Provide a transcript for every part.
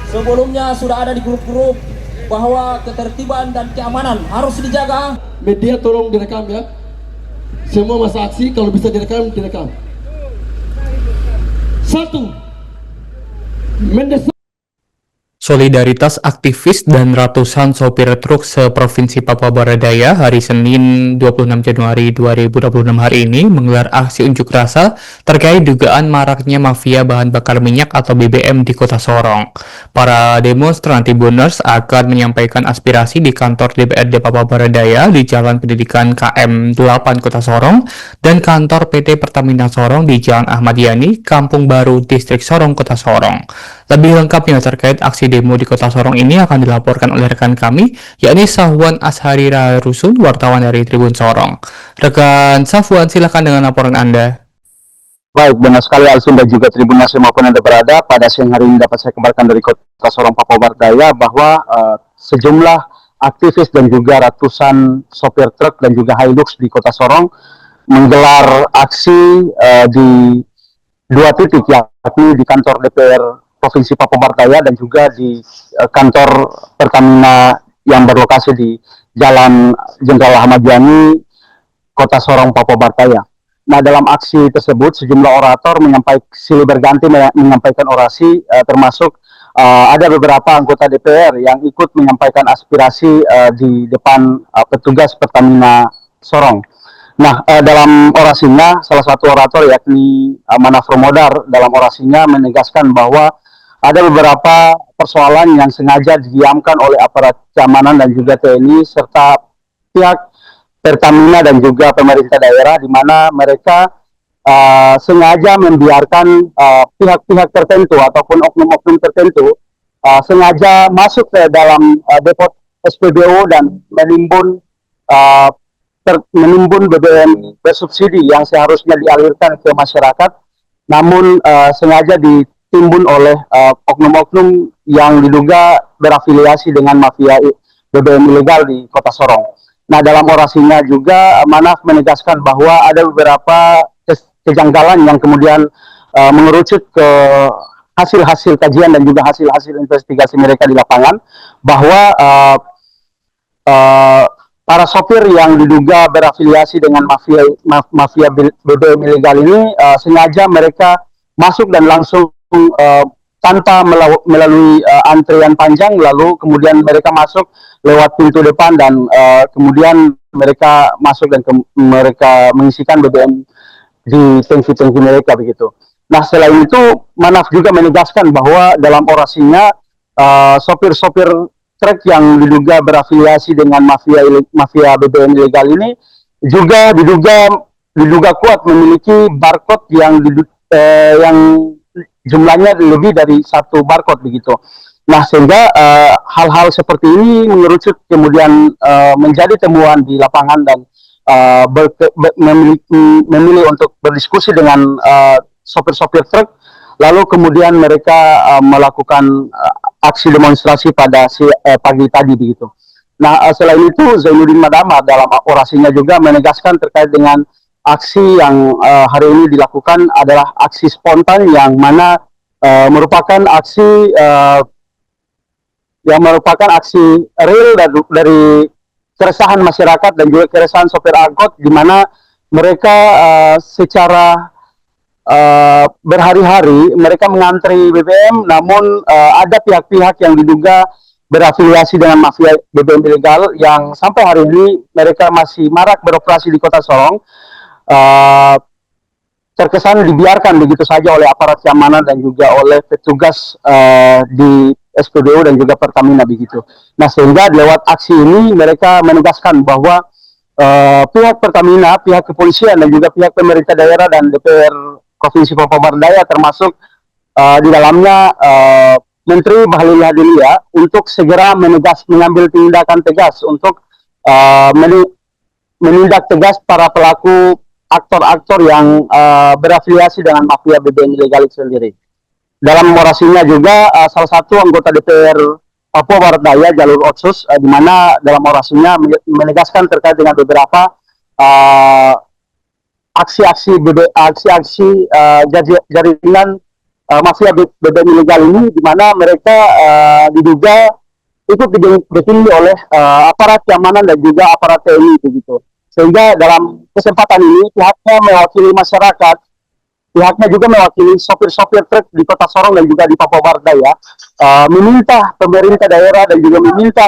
Sebelumnya sudah ada di grup-grup bahwa ketertiban dan keamanan harus dijaga. Media tolong direkam ya. Semua masa aksi kalau bisa direkam, direkam. Satu, mendesak Solidaritas aktivis dan ratusan sopir truk seprovinsi Papua Barat Daya hari Senin 26 Januari 2026 hari ini menggelar aksi unjuk rasa terkait dugaan maraknya mafia bahan bakar minyak atau BBM di Kota Sorong. Para demonstran Tribuners akan menyampaikan aspirasi di kantor DPRD Papua Barat Daya di Jalan Pendidikan KM 8 Kota Sorong dan kantor PT Pertamina Sorong di Jalan Ahmad Yani, Kampung Baru, Distrik Sorong, Kota Sorong. Lebih lengkapnya terkait aksi demo di Kota Sorong ini akan dilaporkan oleh rekan kami, yakni Safwan Ashari Rusun, wartawan dari Tribun Sorong. Rekan Safwan, silakan dengan laporan Anda. Baik, benar sekali Alvin dan juga Tribun Nasional maupun Anda berada. Pada siang hari ini dapat saya kabarkan dari Kota Sorong, Papua Barat Daya bahwa sejumlah aktivis dan juga ratusan sopir truk dan juga Hilux di Kota Sorong menggelar aksi di dua titik, yakni di kantor DPR Provinsi Papua Barat Daya dan juga di kantor Pertamina yang berlokasi di Jalan Jenderal Ahmad Yani, Kota Sorong, Papua Barat Daya. Nah, dalam aksi tersebut sejumlah orator silih berganti menyampaikan orasi, termasuk ada beberapa anggota DPR yang ikut menyampaikan aspirasi di depan petugas Pertamina Sorong. Nah, dalam orasinya salah satu orator yakni Manaf Romodar dalam orasinya menegaskan bahwa ada beberapa persoalan yang sengaja didiamkan oleh aparat keamanan dan juga TNI serta pihak Pertamina dan juga pemerintah daerah, di mana mereka sengaja membiarkan pihak-pihak tertentu ataupun oknum-oknum tertentu sengaja masuk ke dalam depot SPBU dan menimbun BBM bersubsidi yang seharusnya dialirkan ke masyarakat, namun sengaja ditimbun oleh oknum-oknum yang diduga berafiliasi dengan mafia BBM ilegal di Kota Sorong. Nah, dalam orasinya juga Manaf menegaskan bahwa ada beberapa kejanggalan yang kemudian mengerucut ke hasil-hasil kajian dan juga hasil-hasil investigasi mereka di lapangan, bahwa para sopir yang diduga berafiliasi dengan mafia BBM ilegal ini sengaja mereka masuk dan langsung tanpa melalui antrian panjang, lalu kemudian mereka masuk lewat pintu depan dan kemudian mereka masuk dan mereka mengisikan BBM di tangki-tangki mereka begitu. Nah, selain itu Manaf juga menegaskan bahwa dalam orasinya sopir-sopir truk yang diduga berafiliasi dengan mafia BBM ilegal ini juga diduga kuat memiliki barcode yang jumlahnya lebih dari satu barcode begitu. Nah, sehingga hal-hal seperti ini mengerucut kemudian menjadi temuan di lapangan dan memilih untuk berdiskusi dengan sopir-sopir truk, lalu kemudian mereka melakukan aksi demonstrasi pada pagi tadi begitu. Nah, selain itu Zainuddin Madama dalam orasinya juga menegaskan terkait dengan aksi yang hari ini dilakukan adalah aksi spontan yang mana merupakan aksi real dari keresahan masyarakat dan juga keresahan sopir angkot, di mana mereka secara berhari-hari mereka mengantri BBM, namun ada pihak-pihak yang diduga berafiliasi dengan mafia BBM ilegal yang sampai hari ini mereka masih marak beroperasi di Kota Sorong, terkesan dibiarkan begitu saja oleh aparat keamanan dan juga oleh petugas di SPBU dan juga Pertamina begitu. Nah, sehingga lewat aksi ini mereka menegaskan bahwa pihak Pertamina, pihak kepolisian dan juga pihak pemerintah daerah dan DPR Provinsi Papua Barat Daya termasuk di dalamnya Menteri Bahlil Lahadalia untuk segera mengambil tindakan tegas untuk menindak tegas para pelaku aktor-aktor yang berafiliasi dengan mafia BBM ilegal itu sendiri. Dalam orasinya juga salah satu anggota DPR Papua Barat Daya Jalur Otsus, di mana dalam orasinya menegaskan terkait dengan beberapa aksi-aksi jaringan mafia BBM ilegal ini, di mana mereka diduga ikut dipilih oleh aparat keamanan dan juga aparat TNI begitu. Sehingga dalam kesempatan ini pihaknya mewakili masyarakat, pihaknya juga mewakili sopir-sopir truk di Kota Sorong dan juga di Papua Barat Daya, meminta pemerintah daerah dan juga meminta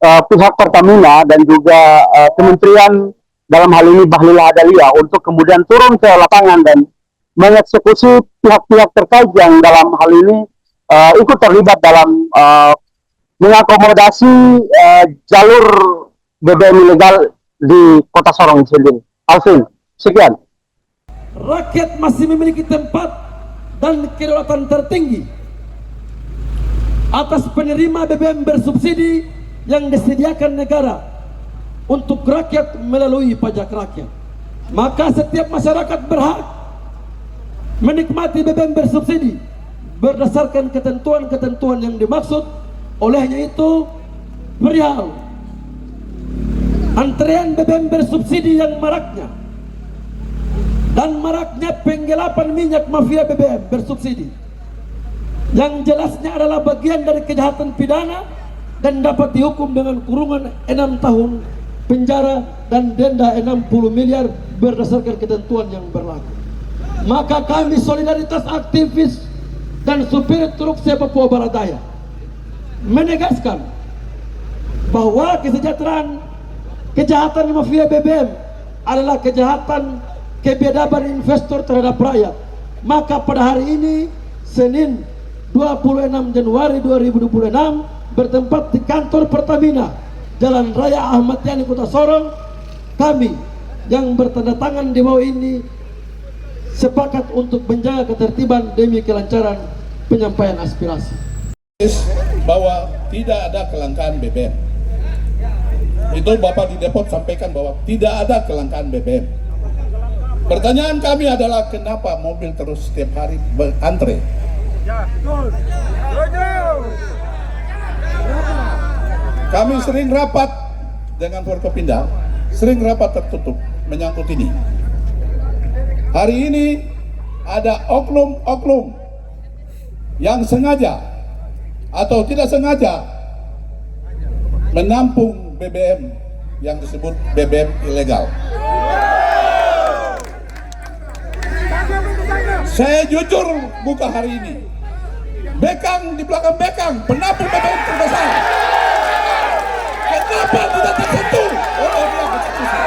pihak Pertamina dan juga kementerian, dalam hal ini Bahlil Lahadalia, untuk kemudian turun ke lapangan dan mengeksekusi pihak-pihak terkait yang dalam hal ini ikut terlibat dalam mengakomodasi jalur BBM ilegal di Kota Sorong sendiri. Alvin, sekian. Rakyat masih memiliki tempat dan kedaulatan tertinggi atas penerima BBM bersubsidi yang disediakan negara untuk rakyat melalui pajak rakyat. Maka setiap masyarakat berhak menikmati BBM bersubsidi berdasarkan ketentuan-ketentuan yang dimaksud. Olehnya itu, perihal antrean BBM bersubsidi yang maraknya dan maraknya penggelapan minyak mafia BBM bersubsidi, yang jelasnya adalah bagian dari kejahatan pidana dan dapat dihukum dengan kurungan 6 tahun penjara dan denda 60 miliar berdasarkan ketentuan yang berlaku. Maka kami solidaritas aktivis dan supir truk Papua Barat Daya menegaskan bahwa kesejahteraan kejahatan mafia BBM adalah kejahatan kebiadaban investor terhadap rakyat. Maka pada hari ini, Senin 26 Januari 2026, bertempat di kantor Pertamina, Jalan Raya Ahmad Yani, Kota Sorong, kami yang bertanda tangan di bawah ini sepakat untuk menjaga ketertiban demi kelancaran penyampaian aspirasi. Bahwa tidak ada kelangkaan BBM. Itu Bapak di Depok sampaikan bahwa tidak ada kelangkaan BBM. Pertanyaan kami adalah kenapa mobil terus setiap hari berantre? Kami sering rapat dengan Forkopimda, sering rapat tertutup menyangkut ini. Hari ini ada oknum-oknum yang sengaja atau tidak sengaja menampung BBM yang disebut BBM ilegal. Saya jujur buka hari ini, Bekang di belakang Bekang penampung BBM terbesar. Kenapa tidak tersentuh oleh pihak eksekusi?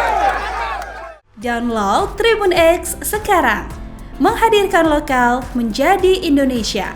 Download Tribun X sekarang, menghadirkan lokal menjadi Indonesia.